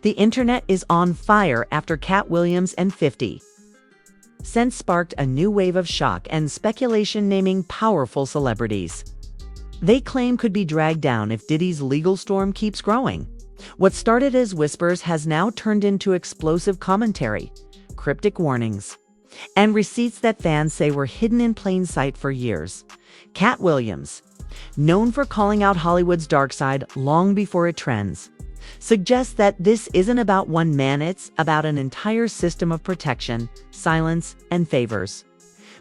The internet is on fire after Katt Williams and 50 Cent sparked a new wave of shock and speculation naming powerful celebrities they claim could be dragged down if Diddy's legal storm keeps growing. What started as whispers has now turned into explosive commentary, cryptic warnings, and receipts that fans say were hidden in plain sight for years. Katt Williams, known for calling out Hollywood's dark side long before it trends, suggests that this isn't about one man, it's about an entire system of protection, silence, and favors.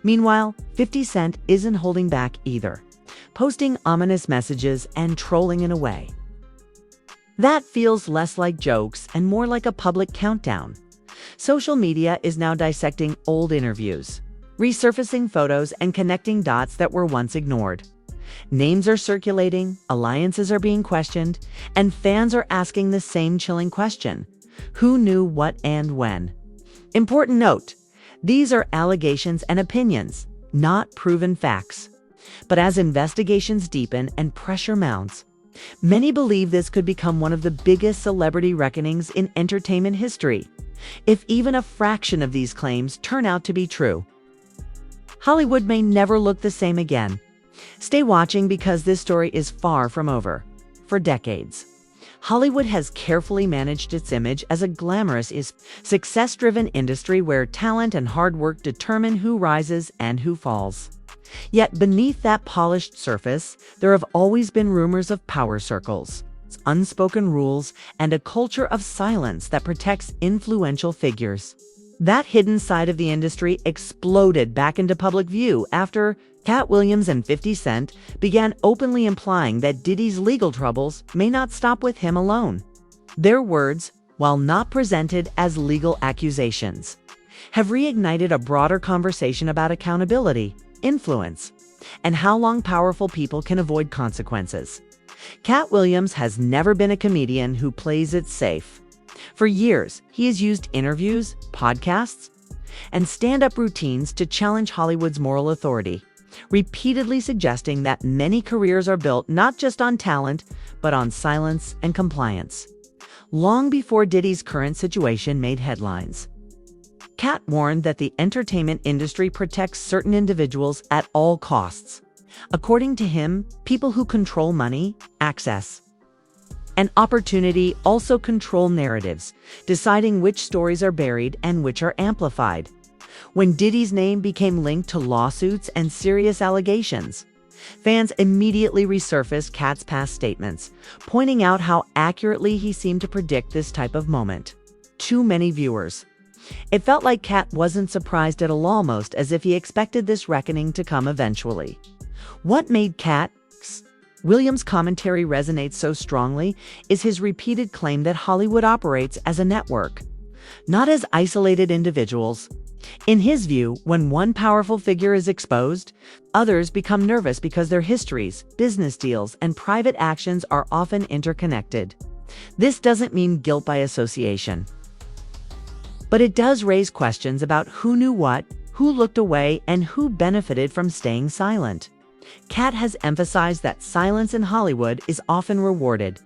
Meanwhile, 50 Cent isn't holding back either, posting ominous messages and trolling in a way that feels less like jokes and more like a public countdown. Social media is now dissecting old interviews, resurfacing photos, and connecting dots that were once ignored. Names are circulating, alliances are being questioned, and fans are asking the same chilling question: who knew what and when? Important note, these are allegations and opinions, not proven facts. But as investigations deepen and pressure mounts, many believe this could become one of the biggest celebrity reckonings in entertainment history, if even a fraction of these claims turn out to be true. Hollywood may never look the same again. Stay watching because this story is far from over. For decades, Hollywood has carefully managed its image as a glamorous, success-driven industry where talent and hard work determine who rises and who falls. Yet beneath that polished surface, there have always been rumors of power circles, unspoken rules, and a culture of silence that protects influential figures. That hidden side of the industry exploded back into public view after Katt Williams and 50 Cent began openly implying that Diddy's legal troubles may not stop with him alone. Their words, while not presented as legal accusations, have reignited a broader conversation about accountability, influence, and how long powerful people can avoid consequences. Katt Williams has never been a comedian who plays it safe. For years, he has used interviews, podcasts, and stand-up routines to challenge Hollywood's moral authority, repeatedly suggesting that many careers are built not just on talent, but on silence and compliance. Long before Diddy's current situation made headlines, Katt warned that the entertainment industry protects certain individuals at all costs. According to him, people who control money, access, and opportunity also control narratives, deciding which stories are buried and which are amplified. When Diddy's name became linked to lawsuits and serious allegations, fans immediately resurfaced Katt's past statements, pointing out how accurately he seemed to predict this type of moment. Too many viewers. It felt like Katt wasn't surprised at all, almost as if he expected this reckoning to come eventually. What made Katt Williams' commentary resonate so strongly is his repeated claim that Hollywood operates as a network, not as isolated individuals. In his view, when one powerful figure is exposed, others become nervous because their histories, business deals, and private actions are often interconnected. This doesn't mean guilt by association, but it does raise questions about who knew what, who looked away, and who benefited from staying silent. Katt has emphasized that silence in Hollywood is often rewarded,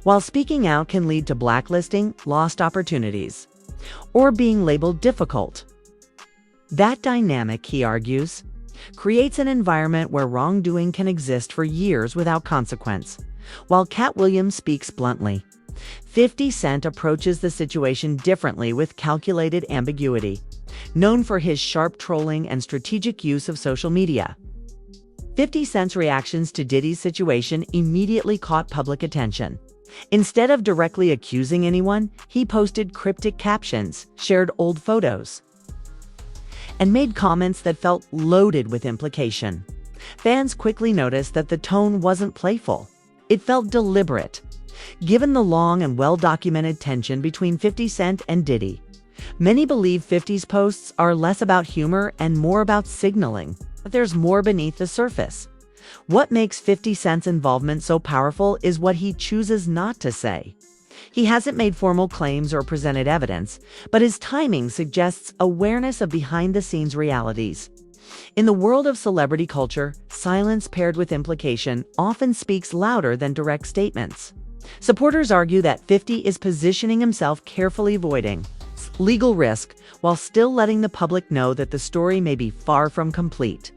while speaking out can lead to blacklisting, lost opportunities, or being labeled difficult. That dynamic, he argues, creates an environment where wrongdoing can exist for years without consequence. While Katt Williams speaks bluntly, 50 Cent approaches the situation differently with calculated ambiguity. Known for his sharp trolling and strategic use of social media, 50 Cent's reactions to Diddy's situation immediately caught public attention. Instead of directly accusing anyone, he posted cryptic captions, shared old photos, and made comments that felt loaded with implication. Fans quickly noticed that the tone wasn't playful. It felt deliberate. Given the long and well-documented tension between 50 Cent and Diddy, many believe 50's posts are less about humor and more about signaling that there's more beneath the surface. What makes 50 Cent's involvement so powerful is what he chooses not to say. He hasn't made formal claims or presented evidence, but his timing suggests awareness of behind-the-scenes realities. In the world of celebrity culture, silence paired with implication often speaks louder than direct statements. Supporters argue that 50 is positioning himself carefully, avoiding legal risk while still letting the public know that the story may be far from complete.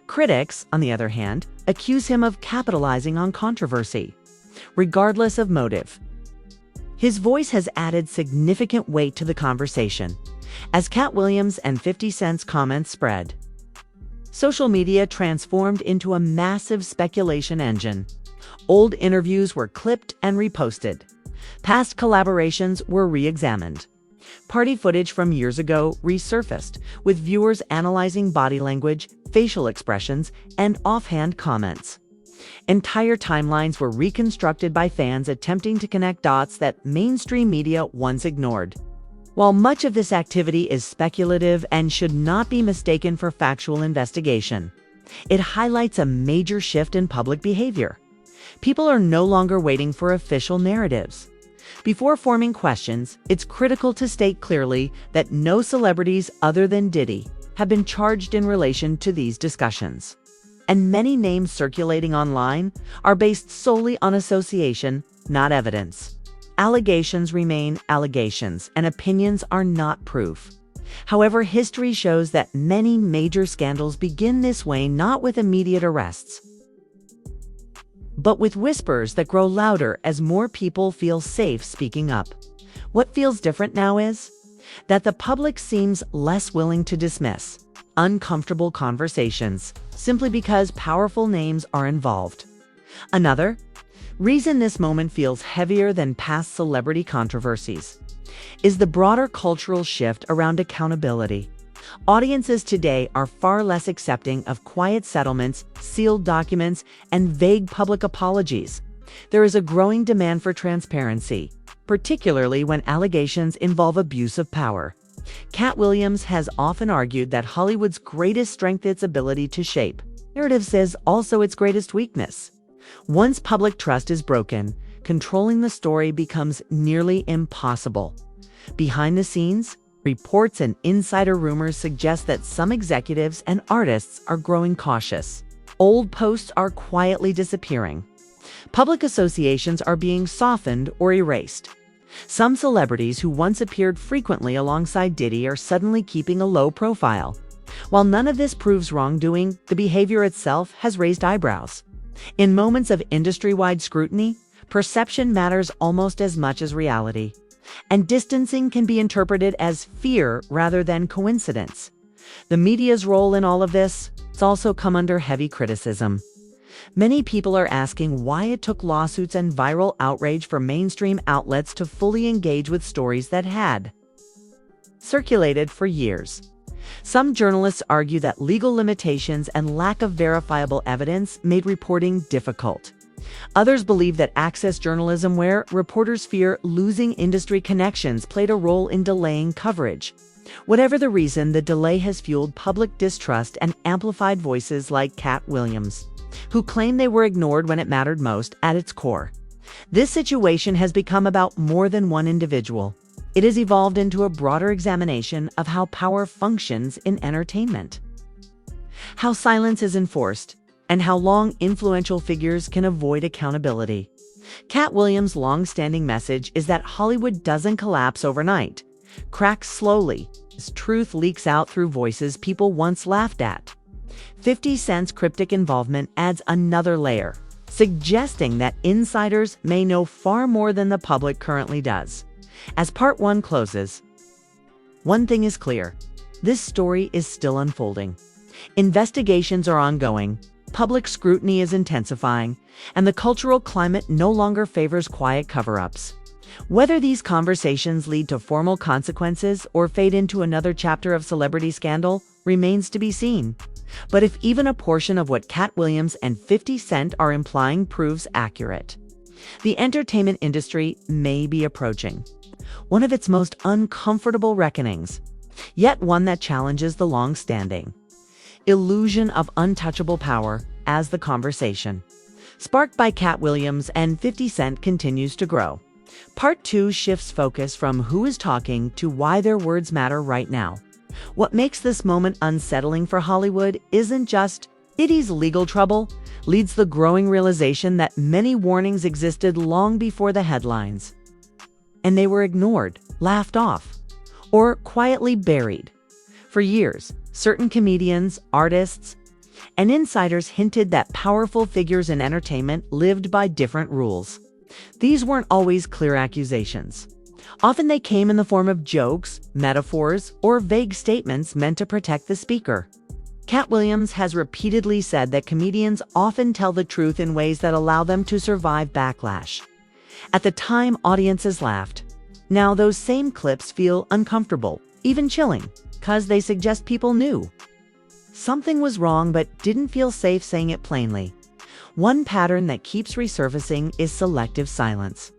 Critics, on the other hand, accuse him of capitalizing on controversy, regardless of motive. His voice has added significant weight to the conversation as Katt Williams and 50 Cent's comments spread. Social media transformed into a massive speculation engine. Old interviews were clipped and reposted. Past collaborations were re-examined. Party footage from years ago resurfaced, with viewers analyzing body language, facial expressions, and offhand comments. Entire timelines were reconstructed by fans attempting to connect dots that mainstream media once ignored. While much of this activity is speculative and should not be mistaken for factual investigation, it highlights a major shift in public behavior. People are no longer waiting for official narratives. Before forming questions, it's critical to state clearly that no celebrities other than Diddy have been charged in relation to these discussions. And many names circulating online are based solely on association, not evidence. Allegations remain allegations, and opinions are not proof. However, history shows that many major scandals begin this way, not with immediate arrests, but with whispers that grow louder as more people feel safe speaking up. What feels different now is that the public seems less willing to dismiss uncomfortable conversations simply because powerful names are involved. Another reason this moment feels heavier than past celebrity controversies is the broader cultural shift around accountability. Audiences today are far less accepting of quiet settlements, sealed documents, and vague public apologies. There is a growing demand for transparency, particularly when allegations involve abuse of power. Katt Williams has often argued that Hollywood's greatest strength is its ability to shape narratives is also its greatest weakness. Once public trust is broken, controlling the story becomes nearly impossible. Behind the scenes, reports and insider rumors suggest that some executives and artists are growing cautious. Old posts are quietly disappearing. Public associations are being softened or erased. Some celebrities who once appeared frequently alongside Diddy are suddenly keeping a low profile. While none of this proves wrongdoing, the behavior itself has raised eyebrows. In moments of industry-wide scrutiny, perception matters almost as much as reality, and distancing can be interpreted as fear rather than coincidence. The media's role in all of this has also come under heavy criticism. Many people are asking why it took lawsuits and viral outrage for mainstream outlets to fully engage with stories that had circulated for years. Some journalists argue that legal limitations and lack of verifiable evidence made reporting difficult. Others believe that access journalism, where reporters fear losing industry connections, played a role in delaying coverage. Whatever the reason, the delay has fueled public distrust and amplified voices like Katt Williams, who claim they were ignored when it mattered most. At its core, this situation has become about more than one individual. It has evolved into a broader examination of how power functions in entertainment, how silence is enforced, and how long influential figures can avoid accountability. Katt Williams' long-standing message is that Hollywood doesn't collapse overnight, cracks slowly, as truth leaks out through voices people once laughed at. 50 Cent's cryptic involvement adds another layer, suggesting that insiders may know far more than the public currently does. As part one closes, one thing is clear: this story is still unfolding. Investigations are ongoing, public scrutiny is intensifying, and the cultural climate no longer favors quiet cover-ups. Whether these conversations lead to formal consequences or fade into another chapter of celebrity scandal remains to be seen. But if even a portion of what Katt Williams and 50 Cent are implying proves accurate, the entertainment industry may be approaching one of its most uncomfortable reckonings, yet one that challenges the long-standing illusion of untouchable power. As the conversation sparked by Katt Williams and 50 Cent continues to grow, Part 2 shifts focus from who is talking to why their words matter right now. What makes this moment unsettling for Hollywood isn't just Diddy's legal trouble. leads the growing realization that many warnings existed long before the headlines, and they were ignored, laughed off, or quietly buried. For years, certain comedians, artists, and insiders hinted that powerful figures in entertainment lived by different rules. These weren't always clear accusations. Often they came in the form of jokes, metaphors, or vague statements meant to protect the speaker. Katt Williams has repeatedly said that comedians often tell the truth in ways that allow them to survive backlash. At the time, audiences laughed. Now those same clips feel uncomfortable, even chilling, because they suggest people knew something was wrong but didn't feel safe saying it plainly. One pattern that keeps resurfacing is selective silence.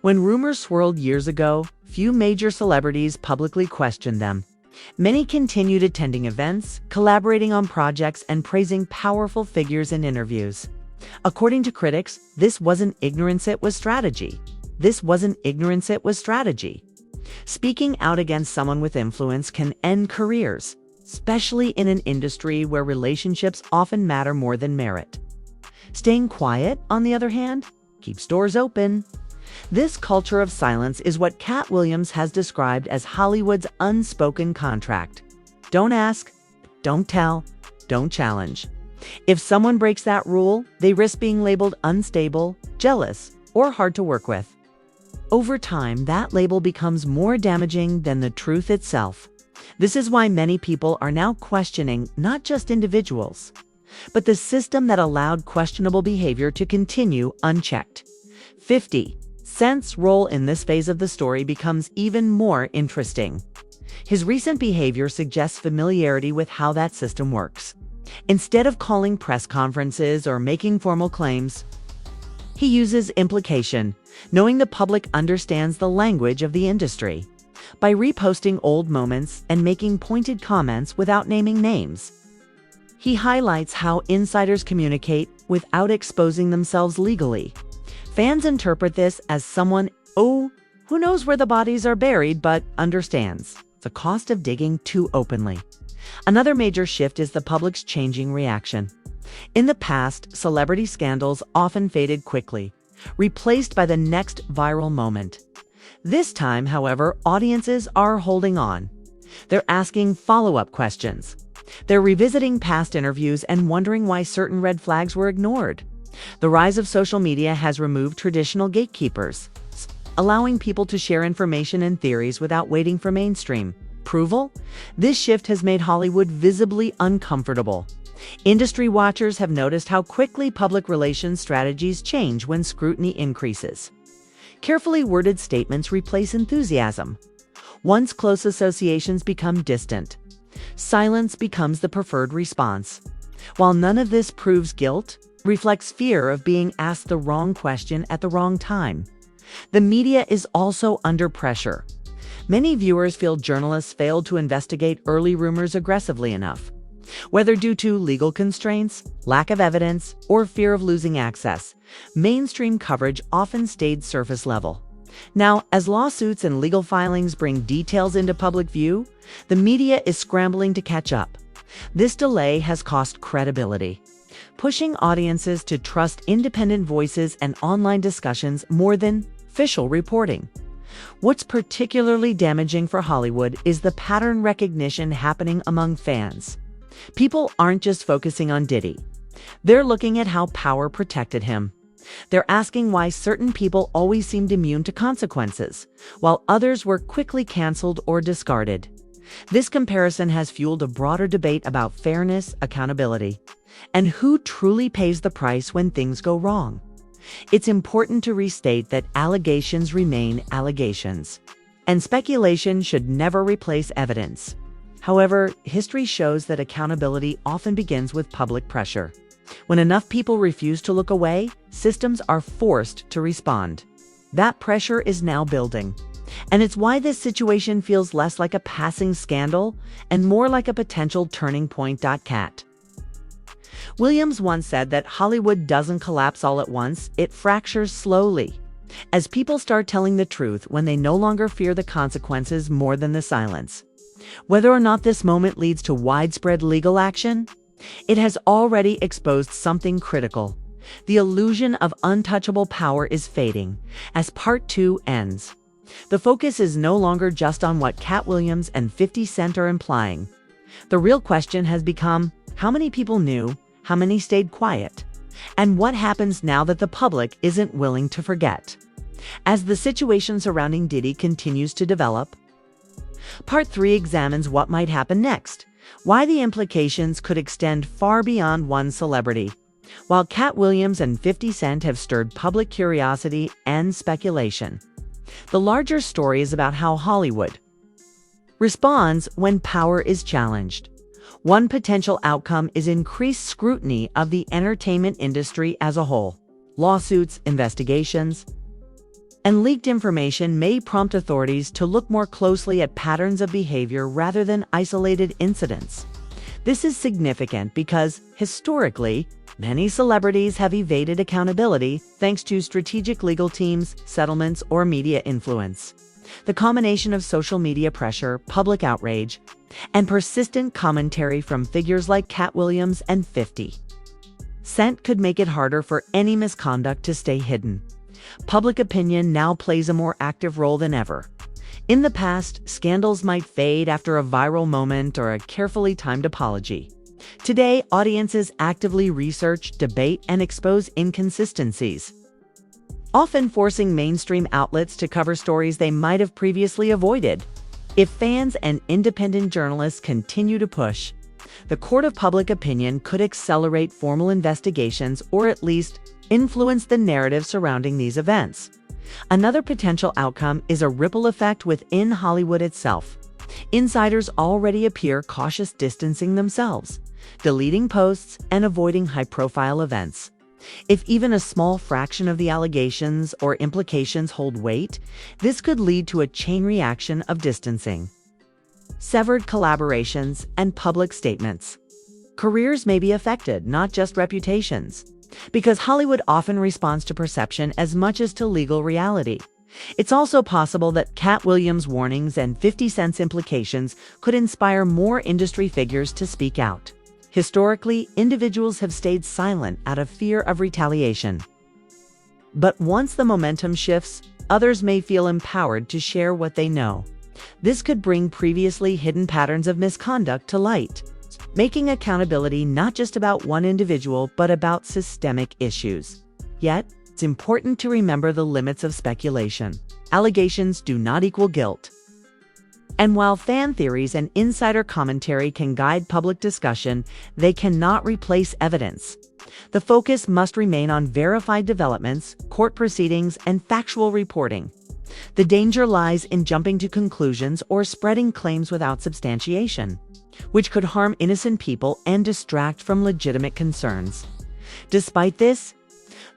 When rumors swirled years ago, few major celebrities publicly questioned them. Many continued attending events, collaborating on projects, and praising powerful figures in interviews. According to critics, this wasn't ignorance, it was strategy. Speaking out against someone with influence can end careers, especially in an industry where relationships often matter more than merit. Staying quiet, on the other hand, keeps doors open. This culture of silence is what Katt Williams has described as Hollywood's unspoken contract. Don't ask, don't tell, don't challenge. If someone breaks that rule, they risk being labeled unstable, jealous, or hard to work with. Over time, that label becomes more damaging than the truth itself. This is why many people are now questioning not just individuals, but the system that allowed questionable behavior to continue unchecked. 50 Cent's role in this phase of the story becomes even more interesting. His recent behavior suggests familiarity with how that system works. Instead of calling press conferences or making formal claims, he uses implication, knowing the public understands the language of the industry. By reposting old moments and making pointed comments without naming names, he highlights how insiders communicate without exposing themselves legally. Fans interpret this as someone, who knows where the bodies are buried but understands the cost of digging too openly. Another major shift is the public's changing reaction. In the past, celebrity scandals often faded quickly, replaced by the next viral moment. This time, however, audiences are holding on. They're asking follow-up questions. They're revisiting past interviews and wondering why certain red flags were ignored. The rise of social media has removed traditional gatekeepers, allowing people to share information and theories without waiting for mainstream approval. This shift has made Hollywood visibly uncomfortable. Industry watchers have noticed how quickly public relations strategies change when scrutiny increases. Carefully worded statements replace enthusiasm. Once close associations become distant, silence becomes the preferred response. While none of this proves guilt, reflects fear of being asked the wrong question at the wrong time. The media is also under pressure. Many viewers feel journalists failed to investigate early rumors aggressively enough. Whether due to legal constraints, lack of evidence, or fear of losing access, mainstream coverage often stayed surface level. Now, as lawsuits and legal filings bring details into public view, the media is scrambling to catch up. This delay has cost credibility, pushing audiences to trust independent voices and online discussions more than official reporting. What's particularly damaging for Hollywood is the pattern recognition happening among fans. People aren't just focusing on Diddy. They're looking at how power protected him. They're asking why certain people always seemed immune to consequences, while others were quickly canceled or discarded. This comparison has fueled a broader debate about fairness, accountability, and who truly pays the price when things go wrong. It's important to restate that allegations remain allegations, and speculation should never replace evidence. However, history shows that accountability often begins with public pressure. When enough people refuse to look away, systems are forced to respond. That pressure is now building. And it's why this situation feels less like a passing scandal and more like a potential turning point. Katt Williams once said that Hollywood doesn't collapse all at once, it fractures slowly. As people start telling the truth when they no longer fear the consequences more than the silence. Whether or not this moment leads to widespread legal action, It has already exposed something critical. The illusion of untouchable power is fading as Part 2 ends. The focus is no longer just on what Katt Williams and 50 Cent are implying. The real question has become, how many people knew, how many stayed quiet, and what happens now that the public isn't willing to forget? As the situation surrounding Diddy continues to develop, Part 3 examines what might happen next, why the implications could extend far beyond one celebrity. While Katt Williams and 50 Cent have stirred public curiosity and speculation, the larger story is about how Hollywood responds when power is challenged. One potential outcome is increased scrutiny of the entertainment industry as a whole. Lawsuits, investigations, and leaked information may prompt authorities to look more closely at patterns of behavior rather than isolated incidents. This is significant because, historically, many celebrities have evaded accountability thanks to strategic legal teams, settlements, or media influence. The combination of social media pressure, public outrage, and persistent commentary from figures like Katt Williams and 50 Cent could make it harder for any misconduct to stay hidden. Public opinion now plays a more active role than ever. In the past, scandals might fade after a viral moment or a carefully timed apology. Today, audiences actively research, debate, and expose inconsistencies, often forcing mainstream outlets to cover stories they might have previously avoided. If fans and independent journalists continue to push, the court of public opinion could accelerate formal investigations or at least influence the narrative surrounding these events. Another potential outcome is a ripple effect within Hollywood itself. Insiders already appear cautious, distancing themselves, deleting posts, and avoiding high-profile events. If even a small fraction of the allegations or implications hold weight, this could lead to a chain reaction of distancing, severed collaborations, and public statements. Careers may be affected, not just reputations, because Hollywood often responds to perception as much as to legal reality. It's also possible that Katt Williams' warnings and 50 Cent's implications could inspire more industry figures to speak out. Historically, individuals have stayed silent out of fear of retaliation. But once the momentum shifts, others may feel empowered to share what they know. This could bring previously hidden patterns of misconduct to light, making accountability not just about one individual but about systemic issues. Yet, it's important to remember the limits of speculation. Allegations do not equal guilt. And while fan theories and insider commentary can guide public discussion, they cannot replace evidence. The focus must remain on verified developments, court proceedings, and factual reporting. The danger lies in jumping to conclusions or spreading claims without substantiation, which could harm innocent people and distract from legitimate concerns. Despite this,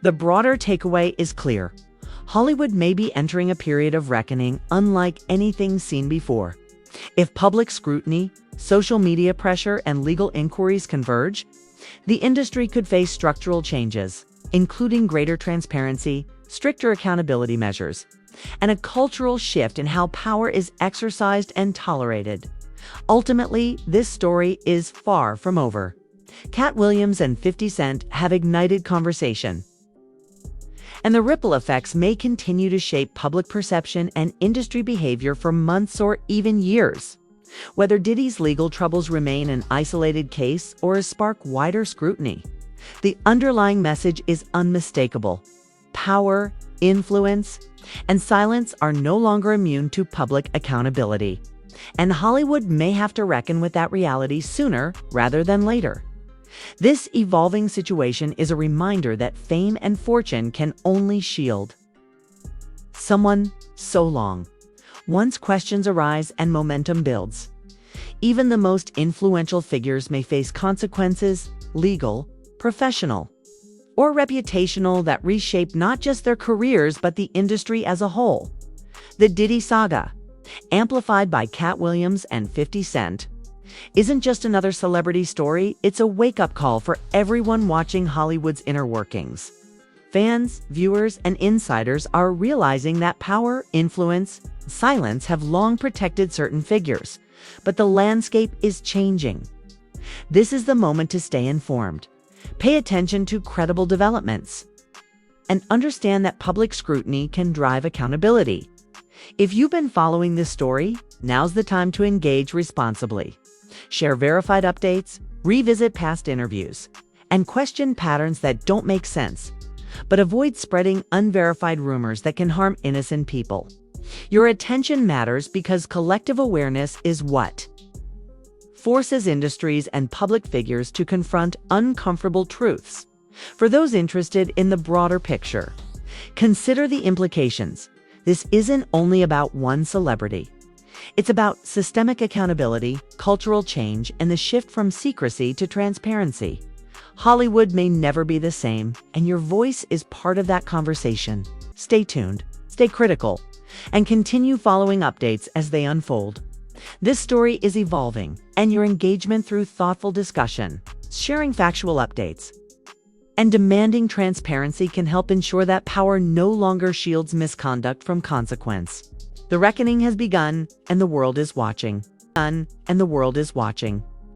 the broader takeaway is clear. Hollywood may be entering a period of reckoning unlike anything seen before. If public scrutiny, social media pressure, and legal inquiries converge, the industry could face structural changes, including greater transparency, stricter accountability measures, and a cultural shift in how power is exercised and tolerated. Ultimately, this story is far from over. Katt Williams and 50 Cent have ignited conversation, and the ripple effects may continue to shape public perception and industry behavior for months or even years. Whether Diddy's legal troubles remain an isolated case or spark wider scrutiny, the underlying message is unmistakable. Power, influence, and silence are no longer immune to public accountability, and Hollywood may have to reckon with that reality sooner rather than later. This evolving situation is a reminder that fame and fortune can only shield someone so long. Once questions arise and momentum builds, even the most influential figures may face consequences, legal, professional, or reputational, that reshape not just their careers but the industry as a whole. The Diddy saga, amplified by Katt Williams and 50 Cent, isn't just another celebrity story, it's a wake-up call for everyone watching Hollywood's inner workings. Fans, viewers, and insiders are realizing that power, influence, silence have long protected certain figures, but the landscape is changing. This is the moment to stay informed. Pay attention to credible developments, and understand that public scrutiny can drive accountability. If you've been following this story, now's the time to engage responsibly. Share verified updates, revisit past interviews, and question patterns that don't make sense. But avoid spreading unverified rumors that can harm innocent people. Your attention matters because collective awareness is what forces industries and public figures to confront uncomfortable truths. For those interested in the broader picture, consider the implications. This isn't only about one celebrity. It's about systemic accountability, cultural change, and the shift from secrecy to transparency. Hollywood may never be the same, and your voice is part of that conversation. Stay tuned, stay critical, and continue following updates as they unfold. This story is evolving, and your engagement through thoughtful discussion, sharing factual updates, and demanding transparency can help ensure that power no longer shields misconduct from consequence. The reckoning has begun, and the world is watching.